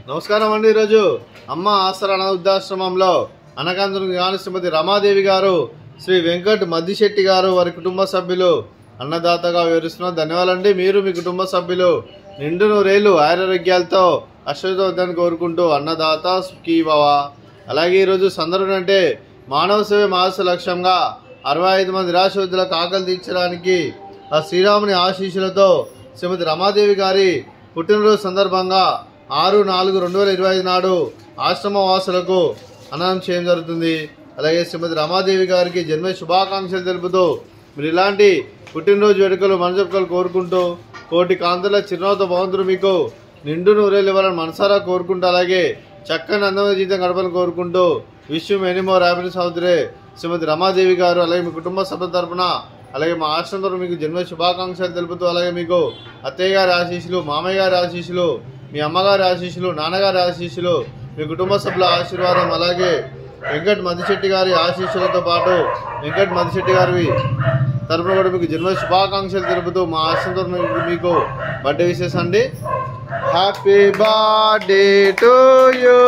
నమస్కారం అండి. ఈరోజు అమ్మ ఆసరా వృద్ధాశ్రమంలో అనకాంధ్రుని గాని శ్రీమతి రమాదేవి గారు, శ్రీ వెంకట్ మద్దిశెట్టి గారు వారి కుటుంబ సభ్యులు అన్నదాతగా వివరిస్తున్నారు. ధన్యవాదాలండి. మీరు మీ కుటుంబ సభ్యులు నిండు నూరేళ్లు ఆరోగ్యాలతో అశ్వతోద్దని కోరుకుంటూ అన్నదాత సుఖీభవ. అలాగే ఈరోజు సందర్భం అంటే మానవ సేవ మాస లక్ష్యంగా 65 మంది నిరాశ్రయులకు ఆకలి తీర్చడానికి ఆ శ్రీరాముని ఆశీస్సులతో శ్రీమతి రమాదేవి గారి పుట్టినరోజు సందర్భంగా 6/4/2025 నాడు ఆశ్రమ వాసులకు అన్నదానం చేయడం జరుగుతుంది. అలాగే శ్రీమతి రమాదేవి గారికి జన్మ శుభాకాంక్షలు తెలుపుతూ మీరు ఇలాంటి పుట్టినరోజు వేడుకలు మనజెప్పుకలు కోరుకుంటూ కోటి కాంతుల చిరునవ్వుతో భగవంతుడు మీకు నిండు నూరేళ్ళు ఇవ్వాలని మనసారా కోరుకుంటూ అలాగే చక్కని అందమైన జీవితం గడపాలని కోరుకుంటూ wish you many more happiness అవుతురే శ్రీమతి రమాదేవి గారు. అలాగే మీ కుటుంబ సభ్యుల తరఫున అలాగే మా ఆశ్రమం తరఫున మీకు జన్మ శుభాకాంక్షలు తెలుపుతూ అలాగే మీకు అత్తయ్య గారి ఆశీస్సులు, మామయ్య గారి ఆశీస్సులు, మీ అమ్మగారి ఆశీస్సులు, నాన్నగారి ఆశీస్సులు, మీ కుటుంబ సభ్యుల ఆశీర్వాదం అలాగే వెంకట్ మద్దిశెట్టి గారి ఆశీస్సులతో పాటు వెంకట్ మద్దిశెట్టి గారి తరఫున కూడా మీకు జన్మ శుభాకాంక్షలు తెలుపుతూ మా ఆశ్రమం తరఫున మీకు బర్త్డే విషెస్ అండి. Happy birthday to you,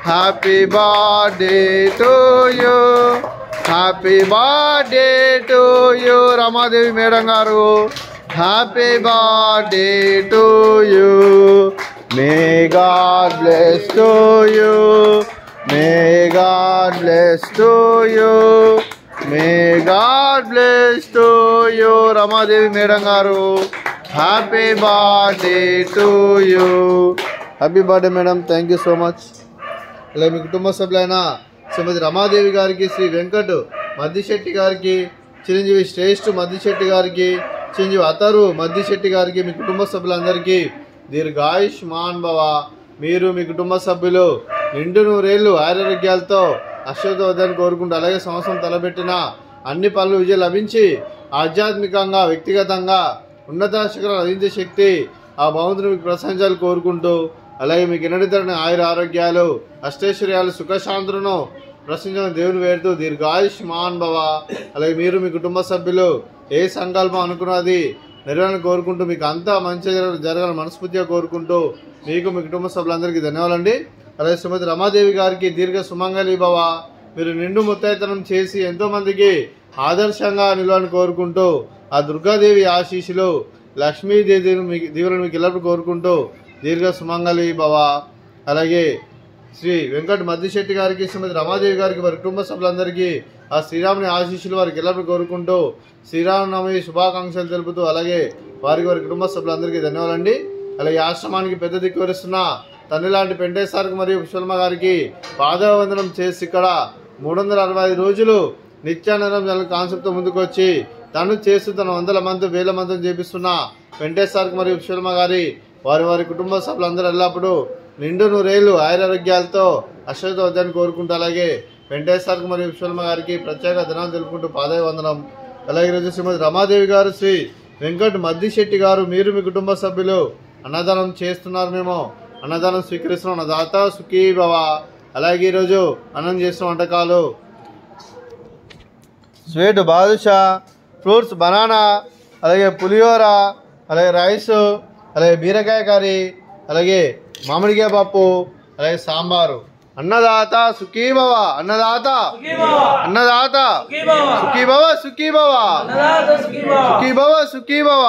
happy birthday to you, happy birthday to you Ramadevi madam garu. Happy birthday to you, may God bless to you, may God bless to you, may God bless to you Ramadevi madam garu. Happy birthday to you. Happy birthday madam, thank you so much. అలాగే మీ కుటుంబ సభ్యులైన శ్రీమతి రమాదేవి గారికి, శ్రీ వెంకట్ మద్దిశెట్టి గారికి, చిరంజీవి శ్రేష్ఠ మద్దిశెట్టి గారికి, చిరంజీవి అతరు మద్దిశెట్టి గారికి, మీ కుటుంబ సభ్యులందరికీ దీర్ఘాయుష్మాన్ భవ. మీరు మీ కుటుంబ సభ్యులు నిండు నూరేళ్లు ఆరోగ్యాలతో అశ్వతోద్దని కోరుకుంటూ అలాగే సంవత్సరం తలపెట్టిన అన్ని పనులు విజయం లభించి ఆధ్యాత్మికంగా వ్యక్తిగతంగా ఉన్నత శిఖరాలు అందించే శక్తి ఆ భగవంతుని మీకు ప్రశంసాలు కోరుకుంటూ అలాగే మీకు ఎన్నడితరని ఆయుర ఆరోగ్యాలు అష్టైశ్వర్యాలు సుఖశాంతులను ప్రశ్నించిన దేవుని వేడుతూ దీర్ఘాయుష్మాన్ భవ. అలాగే మీరు మీ కుటుంబ సభ్యులు ఏ సంకల్పం అనుకున్నది నెరవేరని కోరుకుంటూ మీకు అంతా మంచి జరగాలని మనస్ఫూర్తిగా కోరుకుంటూ మీకు మీ కుటుంబ సభ్యులందరికీ ధన్యవాదాలండి. అలాగే శ్రీమతి రమాదేవి గారికి దీర్ఘ సుమంగళి భవ. మీరు నిండు ముత్తైతనం చేసి ఎంతోమందికి ఆదర్శంగా నిలవాలని కోరుకుంటూ ఆ దుర్గాదేవి ఆశీస్సులు లక్ష్మీదేవి దీవులను మీకు ఎల్లప్పుడూ కోరుకుంటూ దీర్ఘ సుమంగళి భవ. అలాగే శ్రీ వెంకట్ మద్దిశెట్టి గారికి, శ్రీమతి రమాదేవి గారికి వారి కుటుంబ సభ్యులందరికీ ఆ శ్రీరాముని ఆశీస్సులు వారికి ఎల్లప్పుడూ కోరుకుంటూ శ్రీరామనవమి శుభాకాంక్షలు తెలుపుతూ అలాగే వారికి వారి కుటుంబ సభ్యులందరికీ ధన్యవాదాలండి. అలాగే ఆశ్రమానికి పెద్ద దిక్కు వరిస్తున్న తండ్రి లాంటి పెంటేశ్వరికి మరియు పుష్పలమ్మ పాదవందనం చేసి ఇక్కడ 365 రోజులు నిత్యానందం కాన్సెప్ట్తో ముందుకు వచ్చి తను చేస్తూ తన 100 మంది 1000 మందిని చేపిస్తున్న పెంటేశ్వరికి మరియు పుష్పలమ్మ గారి వారి వారి కుటుంబ సభ్యులందరూ ఎల్లప్పుడూ నిండు నూరేళ్లు ఆయురారోగ్యాలతో అశ్వతోద్దని కోరుకుంటూ అలాగే వెంకటేశ్వరికి మరియు విశ్వలమ్మ గారికి ప్రత్యేక ధనాలు తెలుపుకుంటూ పాదవందనం. అలాగే ఈరోజు శ్రీమతి రమాదేవి గారు, శ్రీ వెంకట్ మద్దిశెట్టి గారు, మీరు మీ కుటుంబ సభ్యులు అన్నదానం చేస్తున్నారు. మేము అన్నదానం స్వీకరిస్తున్నాం. అన్నదాత సుఖీభవ. అలాగే ఈరోజు అన్నం చేస్తున్న వంటకాలు స్వీట్ బాదుషా, ఫ్రూట్స్ బనానా, అలాగే పులిహోర, అలాగే రైస్, అలాగే బీరకాయ కర్రీ, అలాగే మామిడికాయ పప్పు, అలాగే సాంబారు. అన్నదాత సుఖీభవ, అన్నదాత అన్నదాత సుఖీభవ, సుఖీభవ సుఖీభవ సుఖీభవ.